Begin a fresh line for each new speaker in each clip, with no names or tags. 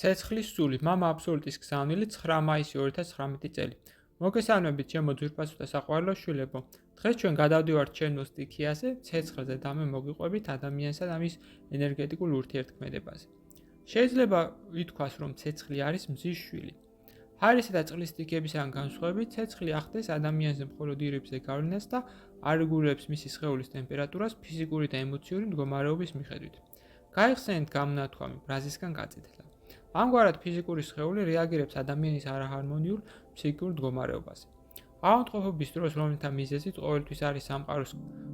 ცეცხლის სული, მამა აბსოლუტის გზავნილი 9 მაისი 2019 წელი. მოგესალმებით ჩემო ძვირფასო და საყვარელო შვილებო. დღეს ჩვენ გადავდივართ ჩემნულ სტიქიაზე, ცეცხლზე და მე მოგიყვებით ადამიანსა და მის ენერგეტიკულ ურთიერთქმედებაზე. შეიძლება ითქვას, რომ ცეცხლი არის მზის შვილი. ჰარისა და წყლის სტიქიებისგან განსხვავებით, ცეცხლი ახდენს ადამიანზე მხოლოდ ირიბზე გავლენას და არეგულირებს მისი სხეულის ტემპერატურას ფიზიკური და ემოციური მდგომარეობის მიხედვით. გაიხსენეთ გამონათქვამი ბრაზისგან გაწითლა. ამგვარად ფიზიკური სხეული რეაგირებს ადამიანის არაჰარმონიულ ფსიქიკურ მდგომარეობაზე. ავადმყოფობის დროს, რომელთა მიზეზით ყოველთვის არის სამყაროს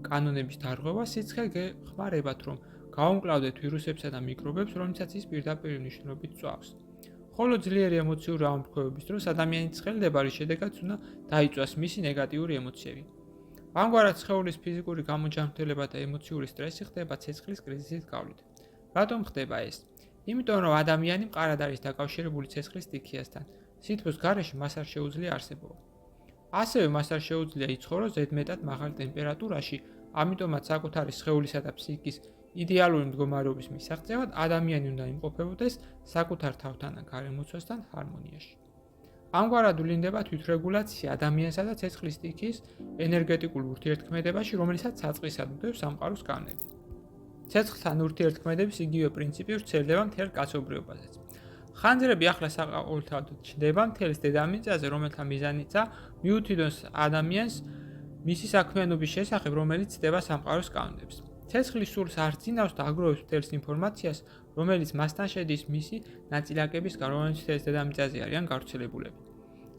კანონების დარღვევა, სიცხე გეხმარებათ, რომ გაუმკლავდეთ ვირუსებსა და მიკრობებს, რომლითაც ის პირდაპირ მნიშვნელობით წვავს. ხოლო ძლიერი ემოციური აუმრქვევების დროს ადამიანის ცხელდება, რის შედეგადაც უნდა დაიწვას მისი ნეგატიური ემოციები. ამგვარად სხეულის ფიზიკური გამოჯანმრთელება და ემოციური სტრესი ხდება ცეცხლის კრიზისის გავლით. რატომ ხდება ეს? იმიტომ რომ ადამიანი მყარად არის დაკავშირებული ცეცხლის სტიქიასთან, სითბოს გარეშე მას არ შეუძლია არსებობა. ასევე მას არ შეუძლია იცხოვროს ზედმეტად მაღალ ტემპერატურაში, ამიტომაც საკუთარი სხეულისა და ფსიქიკის იდეალური მდგომარეობის მისაღწევად ადამიანი უნდა იმყოფებოდეს საკუთარ თავთან და გარემოცვასთან ჰარმონიაში. ამგვარად ვლინდება თვითრეგულაცია ადამიანსა და ცეცხლის სტიქიის ენერგეტიკულ ურთიერთქმედებაში, რომელიცაც საწყისად უდევს სამყაროს კანონები. ცეცხლთან ურთიერთქმედების იგივე პრინციპი ვრცელდება მთელ კაცობრიობაზეც. ხანძრები ახლა საყოველთაოდ ჩნდება მთელს დედამიწაზე, რომელთა მიზანიცაა მიუთითოს ადამიანს მისი საქმიანობის შესახებ, რომელიც ცდება სამყაროს კანონებს. ცეცხლი სულს არ ძინავს და აგროვებს მთელს ინფორმაციას, რომელიც მასთან შედის მისი ნაწილაკებისგან, რომელიც მთელს დედამიწაზე არიან გავრცელებულები.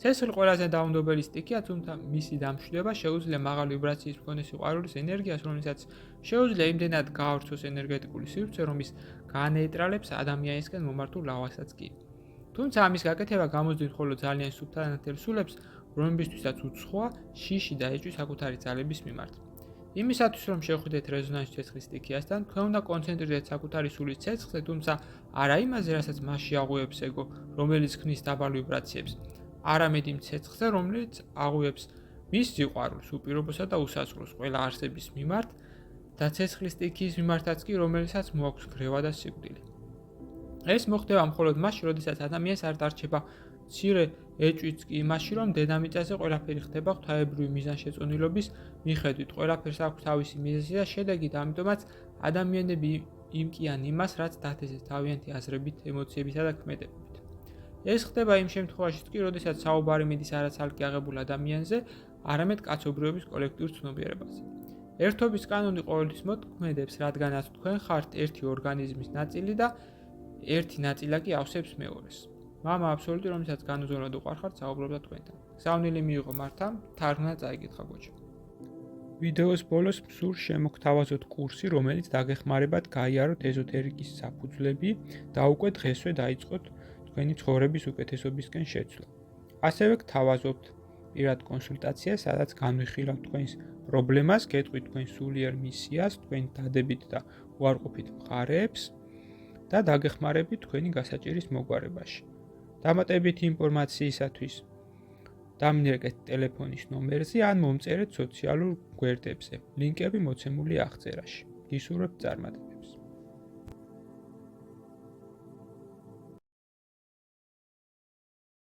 ცეცხლი ყველაზე დაუნდობელი სტიქია, თუმცა მისი დამშვიდობა შეუძლია მაღალი ვიბრაციის მქონე სიყვარულის ენერგიას, რომელსაც შეუძლია იმდენად გაავრცოს ენერგეტიკული სივრცე, რომ ის განეიტრალებს ადამიანისკენ მომართულ ლავასაც კი. თუმცა ამის გაკეთება გამოძიებს მხოლოდ ძალიან სუფთანათელ სულებს, რომლებისთვისაც უცხოა შიში და ეჭვი საკუთარი ძალების მიმართ. იმისათვის რომ შევხვდეთ რეზონანსში ცეცხლის სტიქიასთან, თქვენ უნდა კონცენტრირდეთ საკუთარი სულის ცეცხლზე, თუმცა არა იმაზე, რასაც მასში აღუებს ეგო, რომელიც ქმნის დაბალ ვიბრაციებს, არამედ იმ ცეცხლზე, რომელიც აღუებს მის სიყვარულს, უპირობოსა და უსასრულს ყველა არსების მიმართ და ცეცხლის სტიქიის მიმართაც კი, რომელსაც მოაქვს გრევა და სიკვდილი. ეს მოხდება მხოლოდ მაშინ, როდესაც ადამიანს არ დარჩება მცირე ეჭვიც კი იმაში, რომ დედამიწაზე ყველაფერი ხდება ღვთაებრივი მიზანშეწონილობის მიხედვით, ყველაფერს აქვს თავისი მიზეზი და შედეგი და ამიტომაც ადამიანები იმკიან იმას, რაც დათესეს თავიანთი აზრებით, ემოციებითა და ქმედებებით. ეს ხდება იმ შემთხვევაშიც კი, როდესაც საუბარი მიდის არა ცალკე აღებულ ადამიანზე, არამედ კაცობრიობის კოლექტიურ ცნობიერებაზე. ერთობის კანონი ყოველთვის მოქმედებს, რადგანაც თქვენ ხართ ერთი ორგანიზმის ნაწილი და ერთი ნაწილაკი ავსებს მეორეს. მამა აბსოლუტი, რომელსაც განუზომოდ უყვარხართ, საუბრობდა თქვენთან. გზავნილი მიიღო მართამ, თარგმნა წაიკითხა გოჩა. ვიდეოს ბოლოს მსურს შემოგთავაზოთ კურსი, რომელიც დაგეხმარებათ გაიაროთ ეზოთერიკის საფუძვლები და უკვე დღესვე დაიწყოთ თქვენი ცხოვრების უკეთესობისკენ შეცვლა. ასევე გთავაზობთ პირად კონსულტაციას, სადაც განვიხილავთ თქვენს პრობლემას, გეტყვით თქვენ სულიერ მისიას, თქვენ დადებით და უარყოფით მხარეებს და დაგეხმარებით თქვენი გასაჭირის მოგვარებაში. დამატებითი ინფორმაციისათვის დამინერგეთ ტელეფონის ნომერზე ან მომწერეთ სოციალურ გვერდებზე. ლინკები მოცემულია აღწერაში. გისურვებთ წარმატებას.